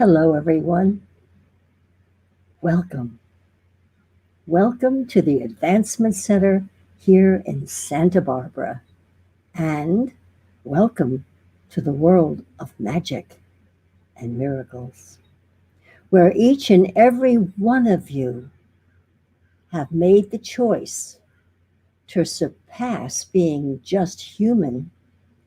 Hello, everyone. Welcome. Welcome to the Advancement Center here in Santa Barbara. And welcome to the world of magic and miracles, where each and every one of you have made the choice to surpass being just human,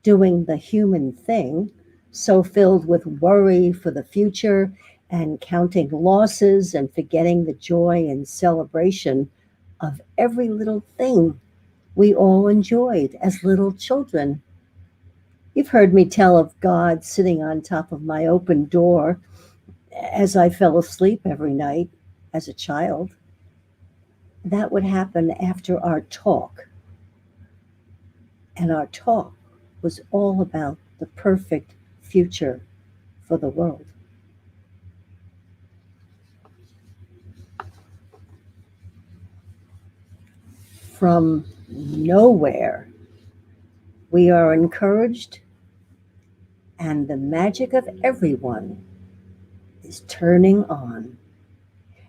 doing the human thing, so filled with worry for the future and counting losses and forgetting the joy and celebration of every little thing we all enjoyed as little children. You've heard me tell of God sitting on top of my open door as I fell asleep every night as a child. That would happen after our talk. And our talk was all about the perfect future for the world. From nowhere, we are encouraged, and the magic of everyone is turning on.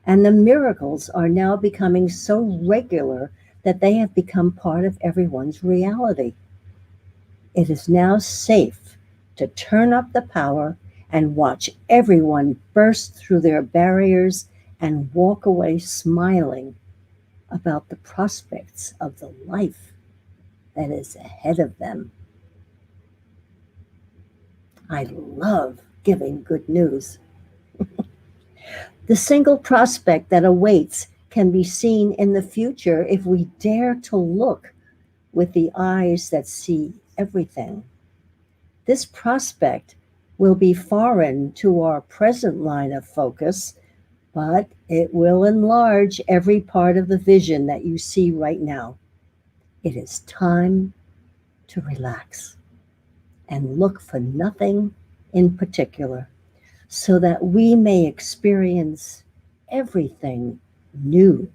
And the miracles are now becoming so regular that they have become part of everyone's reality. It is now safe to turn up the power and watch everyone burst through their barriers and walk away smiling about the prospects of the life that is ahead of them. I love giving good news. The single prospect that awaits can be seen in the future if we dare to look with the eyes that see everything. This prospect will be foreign to our present line of focus, but it will enlarge every part of the vision that you see right now. It is time to relax and look for nothing in particular so that we may experience everything new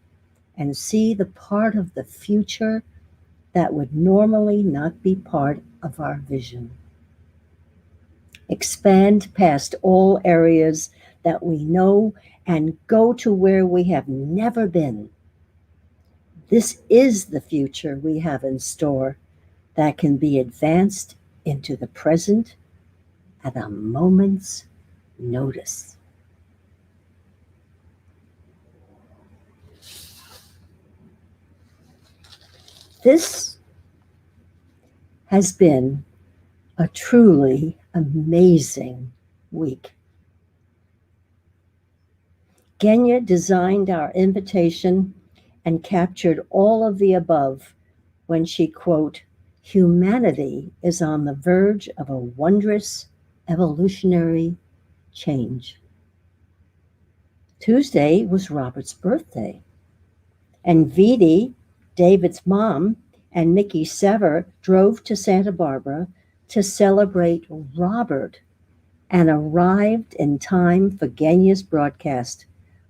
and see the part of the future that would normally not be part of our vision. Expand past all areas that we know and go to where we have never been. This is the future we have in store that can be advanced into the present at a moment's notice. This has been a truly amazing week. Genya designed our invitation and captured all of the above when she, quote, humanity is on the verge of a wondrous evolutionary change. Tuesday was Robert's birthday, and Vidi, David's mom, and Mickey Sever drove to Santa Barbara to celebrate Robert and arrived in time for Genya's broadcast,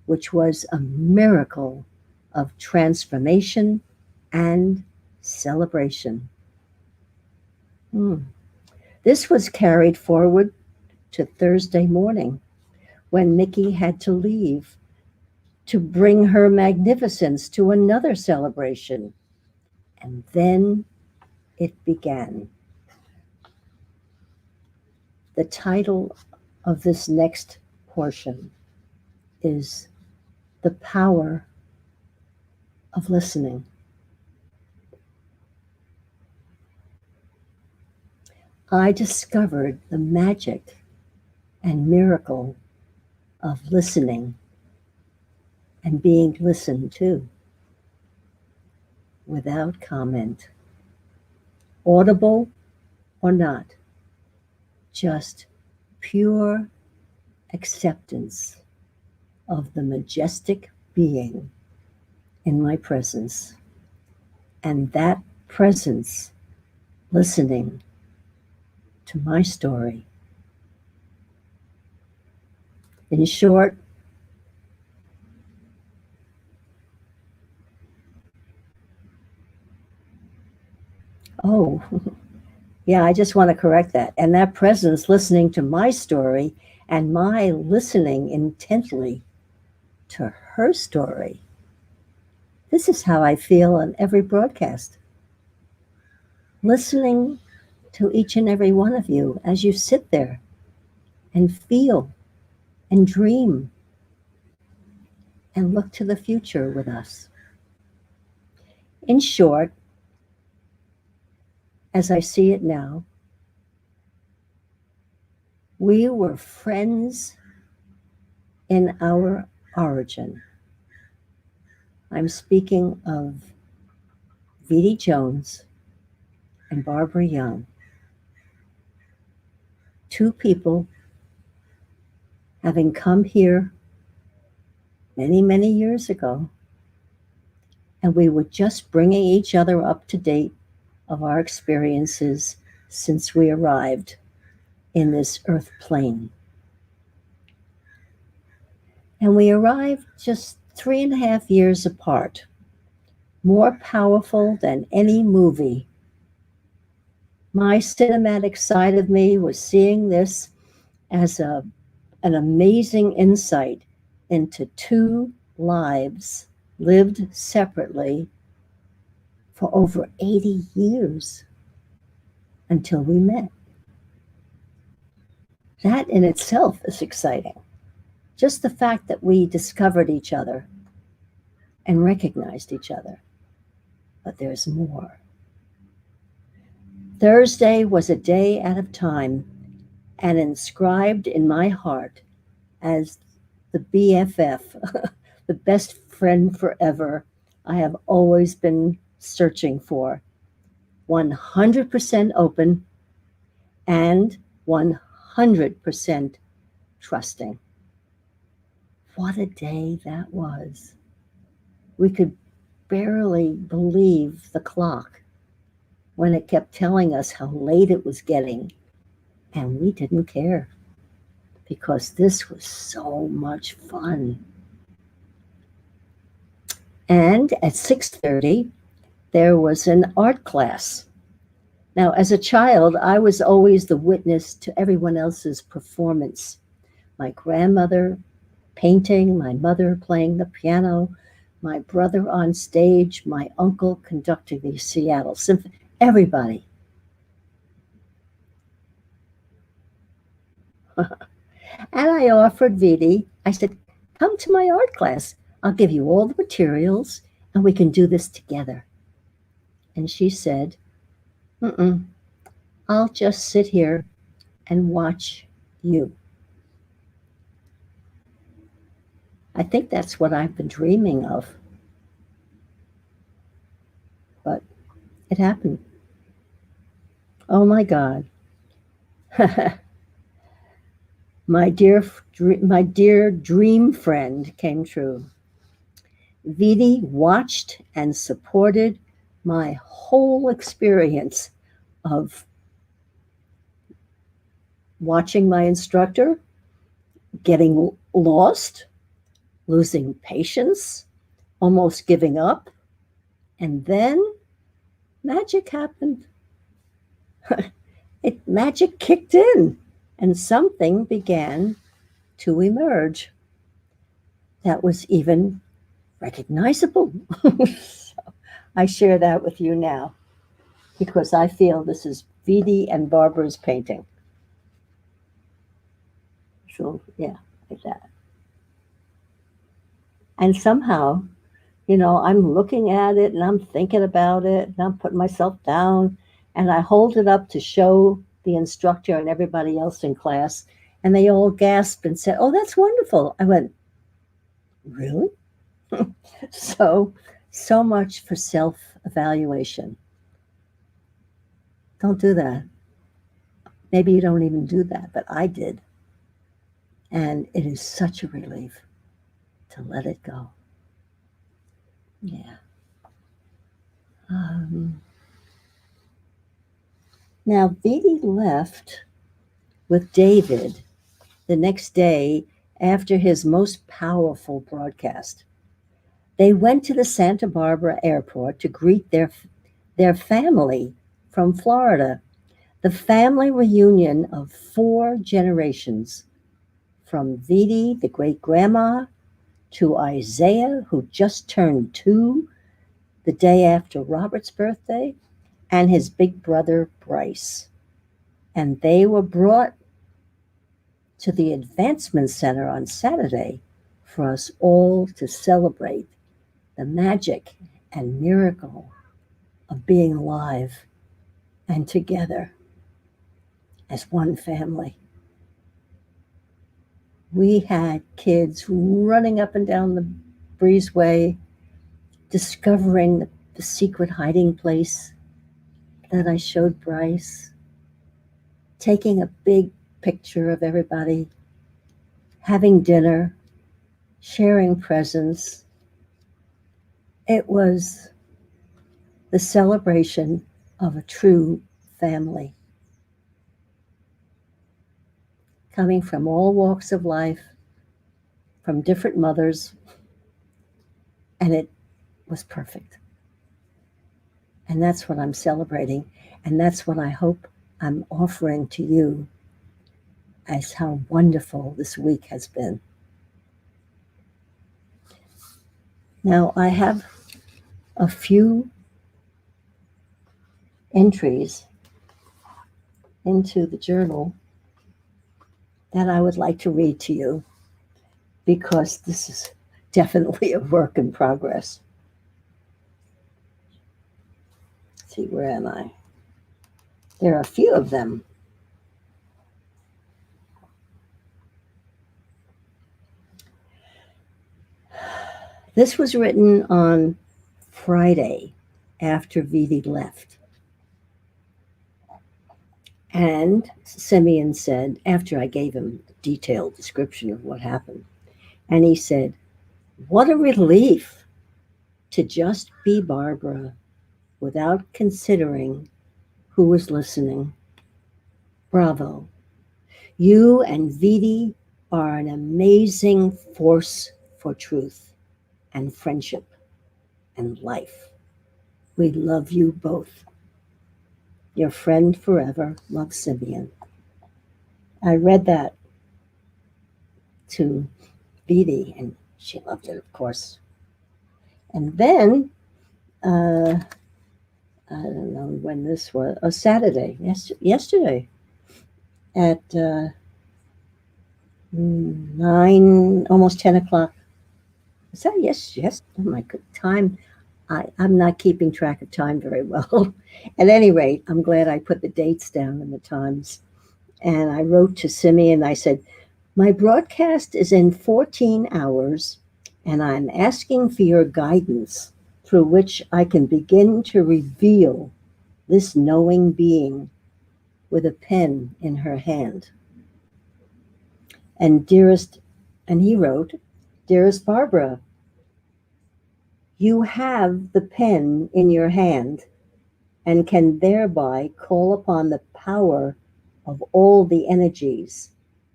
which was a miracle of transformation and celebration. This was carried forward to Thursday morning when Mickey had to leave to bring her magnificence to another celebration. And then it began. The title of this next portion is The Power of Listening. I discovered the magic and miracle of listening and being listened to without comment, audible or not, just pure acceptance of the majestic being in my presence, and that presence listening to my story. In short, oh, yeah, I just want to correct that. And that presence listening to my story and my listening intently to her story. This is how I feel on every broadcast. Listening to each and every one of you as you sit there and feel and dream and look to the future with us. In short, as I see it now, we were friends in our origin. I'm speaking of Vidi Jones and Barbara Young, two people having come here many, many years ago, and we were just bringing each other up to date of our experiences since we arrived in this earth plane. And we arrived just 3.5 years apart, more powerful than any movie. My cinematic side of me was seeing this as an amazing insight into two lives lived separately for over 80 years until we met. That in itself is exciting. Just the fact that we discovered each other and recognized each other. But there's more. Thursday was a day out of time and inscribed in my heart as the BFF, the best friend forever I have always been searching for. 100% open and 100% trusting. What a day that was. We could barely believe the clock when it kept telling us how late it was getting, and we didn't care because this was so much fun. And at 6:30, there was an art class. Now, as a child, I was always the witness to everyone else's performance. My grandmother painting, my mother playing the piano, my brother on stage, my uncle conducting the Seattle Symphony, everybody. And I offered Vidi, I said, come to my art class. I'll give you all the materials and we can do this together. And she said, I'll just sit here and watch you. I think that's what I've been dreaming of. But it happened. Oh my God. My dear dream friend came true. Vidi watched and supported my whole experience of watching my instructor, getting lost, losing patience, almost giving up, and then magic happened. Magic kicked in, and something began to emerge that was even recognizable. So I share that with you now because I feel this is Vidi and Barbara's painting. So yeah, like that. And somehow, I'm looking at it and I'm thinking about it and I'm putting myself down and I hold it up to show the instructor and everybody else in class, and they all gasped and said, "Oh, that's wonderful." I went, "Really?" So much for self-evaluation. Don't do that. Maybe you don't even do that, but I did. And it is such a relief to let it go. Yeah. Now, Vidi left with David the next day after his most powerful broadcast. They went to the Santa Barbara airport to greet their family from Florida, the family reunion of 4 generations. from Vidi, the great grandma, to Isaiah, who just turned 2 the day after Robert's birthday, and his big brother Bryce. And they were brought to the Advancement Center on Saturday for us all to celebrate the magic and miracle of being alive and together as one family. We had kids running up and down the breezeway, discovering the secret hiding place that I showed Bryce, taking a big picture of everybody, having dinner, sharing presents. It was the celebration of a true family, coming from all walks of life, from different mothers, and it was perfect. And that's what I'm celebrating, and that's what I hope I'm offering to you as how wonderful this week has been. Now, I have a few entries into the journal that I would like to read to you because this is definitely a work in progress. Let's see, where am I? There are a few of them. This was written on Friday after Vidi left. And Simeon said, after I gave him a detailed description of what happened, and he said, "What a relief to just be Barbara without considering who was listening. Bravo. You and Vidi are an amazing force for truth and friendship and life. We love you both. Your friend forever, love, Simeon." I read that to Vidi, and she loved it, of course. And then, I don't know when this was, Saturday, yesterday, at 9, almost 10 o'clock. Is that yes? Oh my good time. I'm not keeping track of time very well. At any rate, I'm glad I put the dates down and the times. And I wrote to Simeon, I said, "My broadcast is in 14 hours, and I'm asking for your guidance through which I can begin to reveal this knowing being with a pen in her hand." And he wrote, "Dearest Barbara, you have the pen in your hand and can thereby call upon the power of all the energies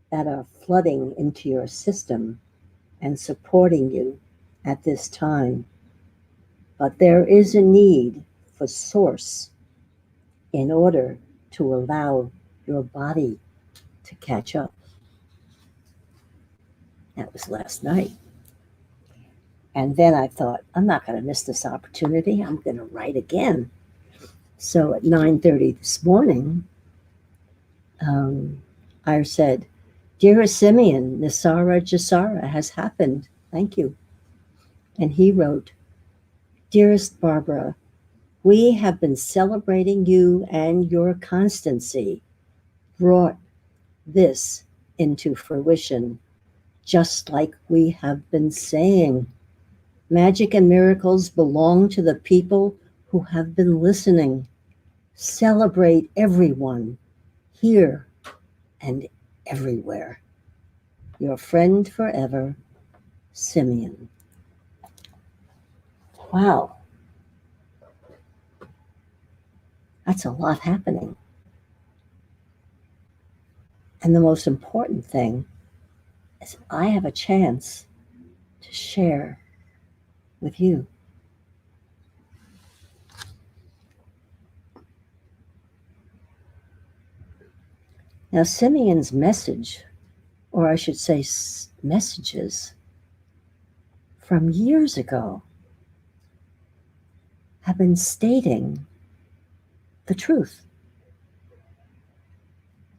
that are flooding into your system and supporting you at this time. But there is a need for source in order to allow your body to catch up." That was last night. And then I thought, I'm not going to miss this opportunity. I'm going to write again. So at 9:30 this morning, I said, "Dearest Simeon, Nisara Jasara has happened. Thank you." And he wrote, "Dearest Barbara, we have been celebrating you and your constancy brought this into fruition, just like we have been saying. Magic and miracles belong to the people who have been listening. Celebrate everyone, here and everywhere. Your friend forever, Simeon." Wow. That's a lot happening. And the most important thing is I have a chance to share with you. Now, Simeon's message or I should say messages from years ago, have been stating the truth.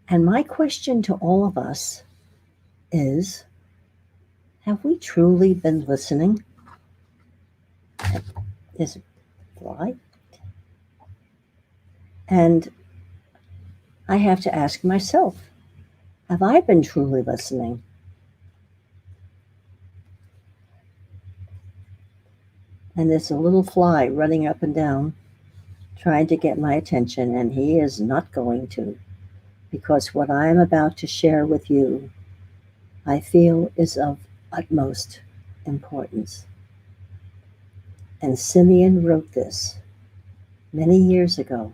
And my question to all of us is, have we truly been listening? Is it fly? And I have to ask myself, have I been truly listening? And there's a little fly running up and down, trying to get my attention, and he is not going to, because what I am about to share with you, I feel is of utmost importance. And Simeon wrote this many years ago.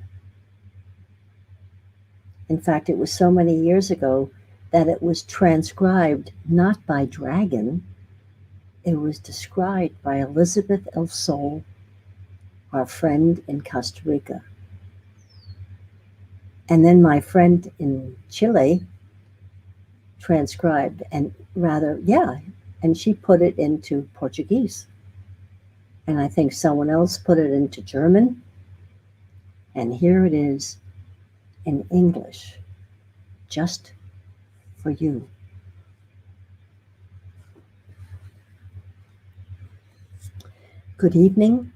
In fact, it was so many years ago that it was transcribed not by Dragon, it was described by Elizabeth El Sol, our friend in Costa Rica. And then my friend in Chile transcribed, and she put it into Portuguese. And I think someone else put it into German. And here it is in English, just for you. Good evening.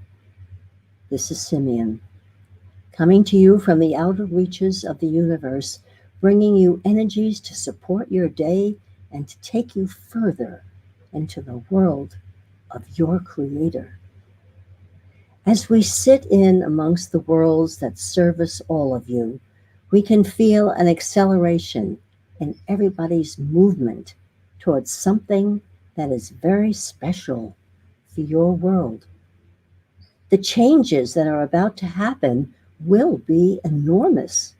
This is Simeon, coming to you from the outer reaches of the universe, bringing you energies to support your day and to take you further into the world of your Creator. As we sit in amongst the worlds that service all of you, we can feel an acceleration in everybody's movement towards something that is very special for your world. The changes that are about to happen will be enormous.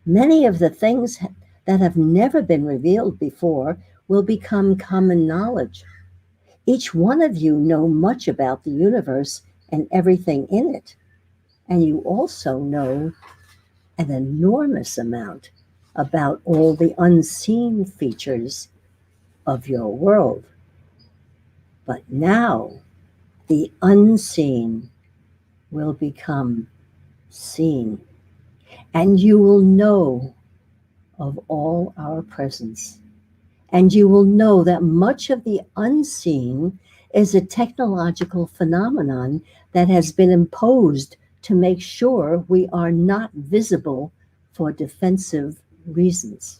Many of the things that have never been revealed before will become common knowledge. Each one of you know much about the universe and everything in it. And you also know an enormous amount about all the unseen features of your world. But now the unseen will become seen, and you will know of all our presence. And you will know that much of the unseen is a technological phenomenon that has been imposed to make sure we are not visible for defensive reasons.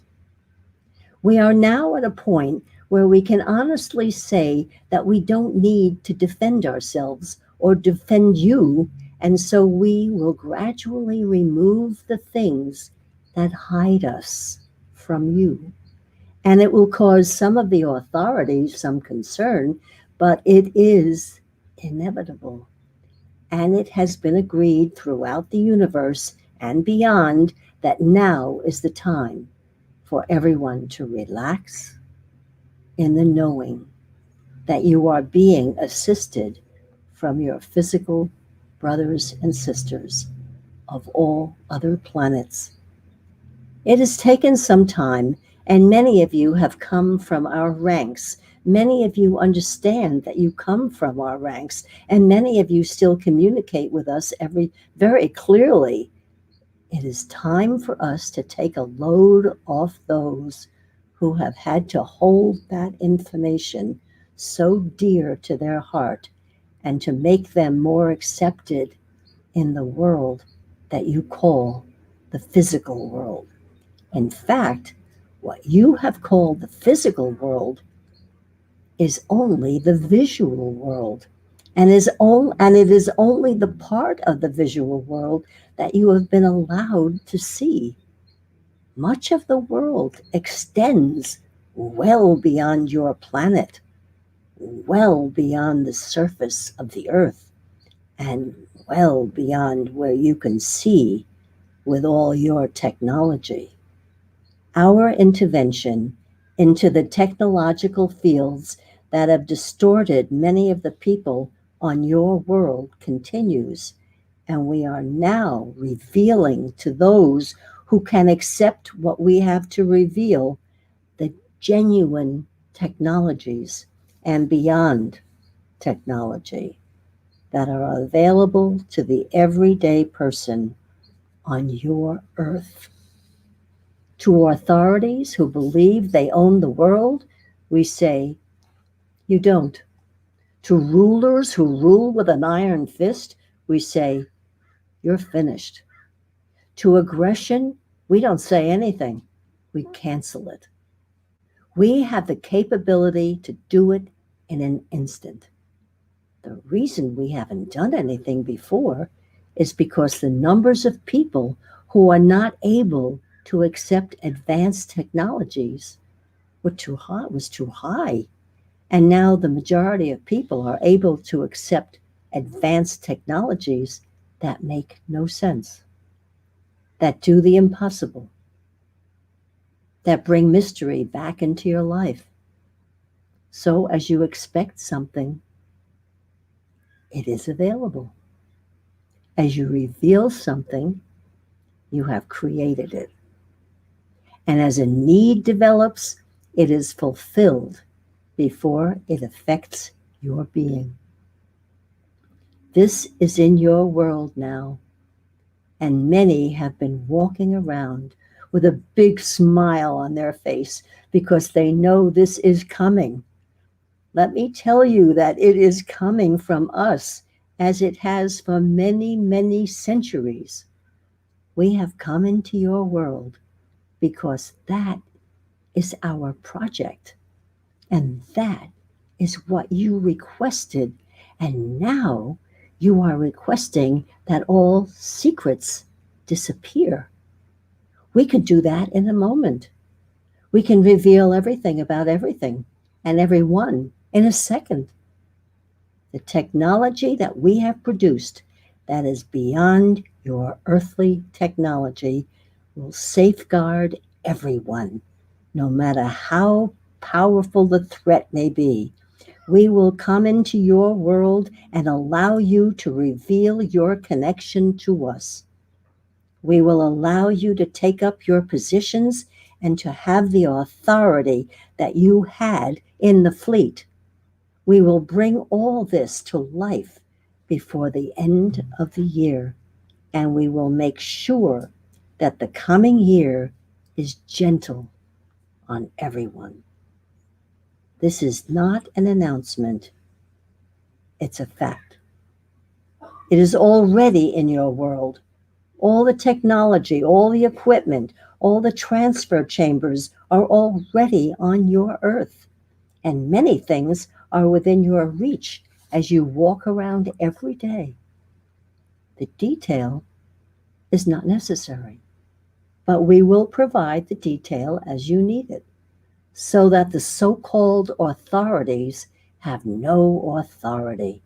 We are now at a point where we can honestly say that we don't need to defend ourselves or defend you, and so we will gradually remove the things that hide us from you. And it will cause some of the authorities some concern, but it is inevitable. And it has been agreed throughout the universe and beyond that now is the time for everyone to relax in the knowing that you are being assisted from your physical brothers and sisters of all other planets. It has taken some time, and many of you have come from our ranks. Many of you understand that you come from our ranks, and many of you still communicate with us very clearly. It is time for us to take a load off those who have had to hold that information so dear to their heart and to make them more accepted in the world that you call the physical world. In fact, what you have called the physical world is only the visual world, and it is only the part of the visual world that you have been allowed to see. Much of the world extends well beyond your planet, well beyond the surface of the earth, and well beyond where you can see with all your technology. Our intervention into the technological fields that have distorted many of the people on your world continues, and we are now revealing to those who can accept what we have to reveal the genuine technologies and beyond technology that are available to the everyday person on your earth. To authorities who believe they own the world, we say, you don't. To rulers who rule with an iron fist, we say, you're finished. To aggression, we don't say anything. We cancel it. We have the capability to do it in an instant. The reason we haven't done anything before is because the numbers of people who are not able to accept advanced technologies was too high. And now the majority of people are able to accept advanced technologies that make no sense, that do the impossible, that bring mystery back into your life. So as you expect something, it is available. As you reveal something, you have created it. And as a need develops, it is fulfilled before it affects your being. This is in your world now, and many have been walking around with a big smile on their face because they know this is coming. Let me tell you that it is coming from us as it has for many, many centuries. We have come into your world because that is our project. And that is what you requested. And now you are requesting that all secrets disappear. We could do that in a moment. We can reveal everything about everything and everyone in a second. The technology that we have produced that is beyond your earthly technology will safeguard everyone, no matter how powerful the threat may be. We will come into your world and allow you to reveal your connection to us. We will allow you to take up your positions and to have the authority that you had in the fleet. We will bring all this to life before the end of the year, and we will make sure that the coming year is gentle on everyone. This is not an announcement, it's a fact. It is already in your world. All the technology, all the equipment, all the transfer chambers are already on your earth. And many things are within your reach as you walk around every day. The detail is not necessary, but we will provide the detail as you need it so that the so-called authorities have no authority,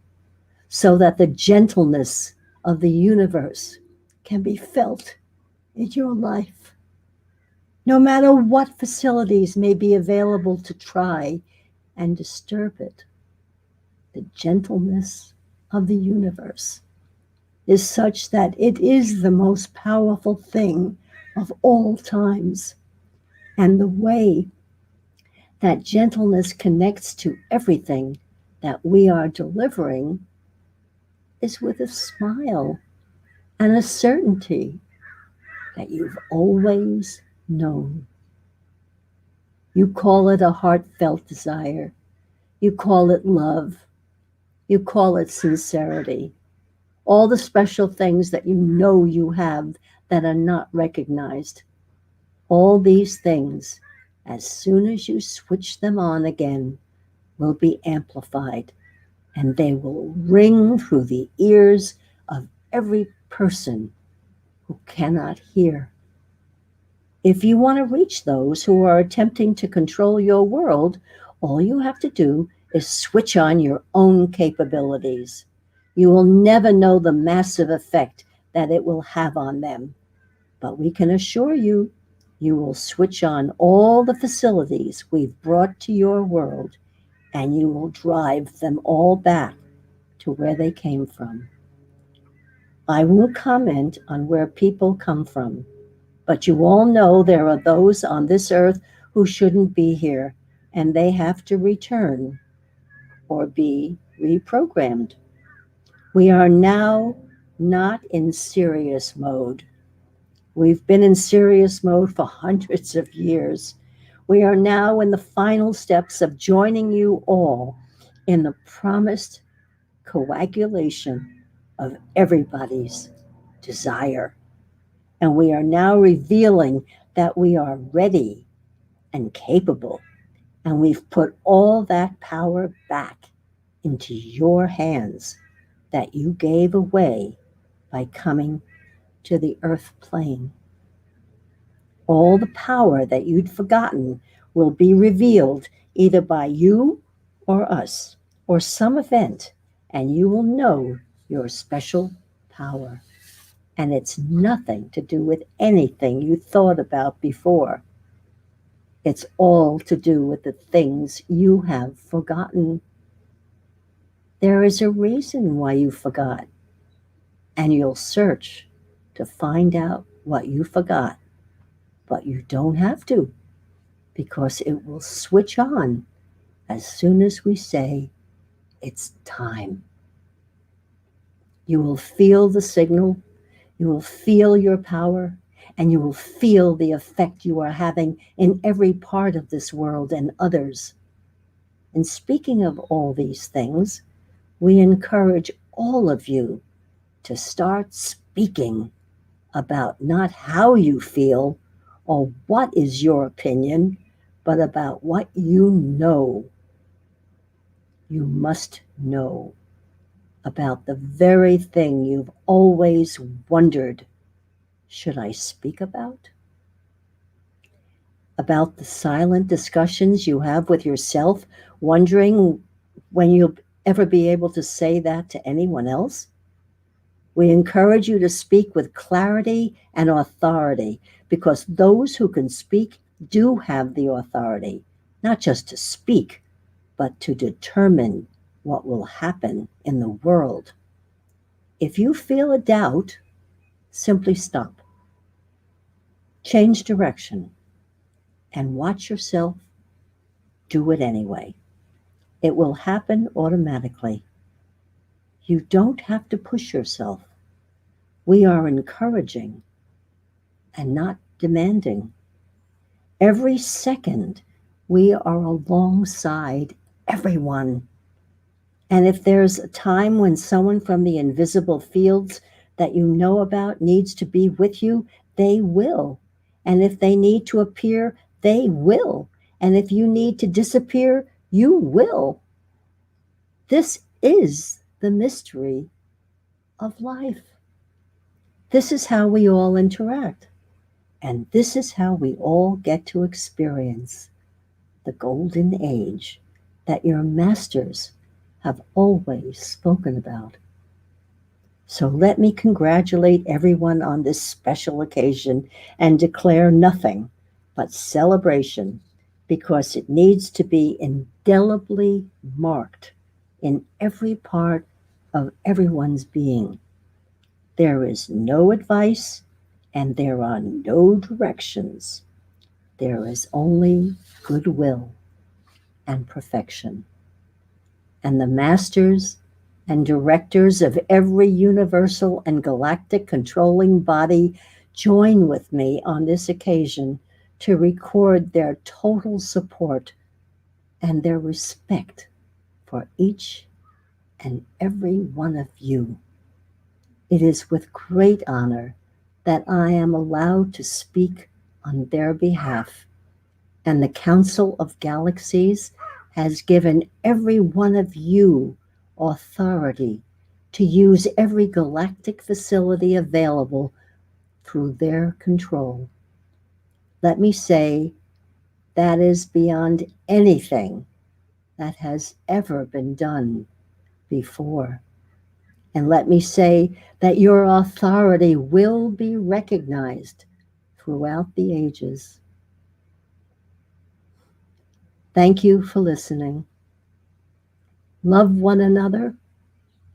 so that the gentleness of the universe can be felt in your life. No matter what facilities may be available to try and disturb it, the gentleness of the universe is such that it is the most powerful thing of all times. And the way that gentleness connects to everything that we are delivering is with a smile and a certainty that you've always known. You call it a heartfelt desire. You call it love. You call it sincerity. All the special things that you know you have that are not recognized. All these things, as soon as you switch them on again, will be amplified, and they will ring through the ears of every person who cannot hear. If you want to reach those who are attempting to control your world, all you have to do is switch on your own capabilities. You will never know the massive effect that it will have on them. But we can assure you, you will switch on all the facilities we've brought to your world, and you will drive them all back to where they came from. I won't comment on where people come from, but you all know there are those on this earth who shouldn't be here, and they have to return or be reprogrammed. We are now not in serious mode. We've been in serious mode for hundreds of years. We are now in the final steps of joining you all in the promised coagulation of everybody's desire. And we are now revealing that we are ready and capable. And we've put all that power back into your hands that you gave away by coming to the earth plane. All the power that you'd forgotten will be revealed either by you or us or some event, and you will know your special power. And it's nothing to do with anything you thought about before. It's all to do with the things you have forgotten. There is a reason why you forgot, and you'll search to find out what you forgot. But you don't have to, because it will switch on as soon as we say it's time. You will feel the signal, you will feel your power, and you will feel the effect you are having in every part of this world and others. And speaking of all these things, we encourage all of you to start speaking about not how you feel or what is your opinion, but about what you know. You must know about the very thing you've always wondered, should I speak about? About the silent discussions you have with yourself, wondering when you'll ever be able to say that to anyone else? We encourage you to speak with clarity and authority, because those who can speak do have the authority, not just to speak, but to determine what will happen in the world. If you feel a doubt, simply stop, change direction, and watch yourself do it anyway. It will happen automatically. You don't have to push yourself. We are encouraging and not demanding. Every second, we are alongside everyone. And if there's a time when someone from the invisible fields that you know about needs to be with you, they will. And if they need to appear, they will. And if you need to disappear, you will. This is the mystery of life. This is how we all interact. And this is how we all get to experience the golden age that your masters have always spoken about. So let me congratulate everyone on this special occasion and declare nothing but celebration, because it needs to be indelibly marked in every part of everyone's being. There is no advice and there are no directions. There is only goodwill and perfection. And the masters and directors of every universal and galactic controlling body join with me on this occasion to record their total support and their respect for each and every one of you. It is with great honor that I am allowed to speak on their behalf, and the Council of Galaxies has given every one of you authority to use every galactic facility available through their control. Let me say that is beyond anything that has ever been done before. And let me say that your authority will be recognized throughout the ages. Thank you for listening. Love one another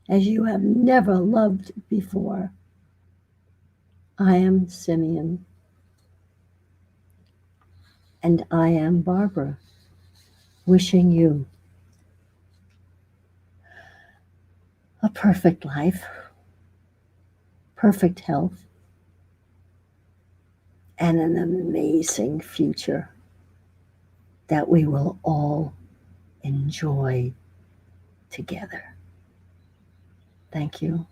as you have never loved before. I am Simeon. And I am Barbara, wishing you a perfect life, perfect health, and an amazing future that we will all enjoy together. Thank you.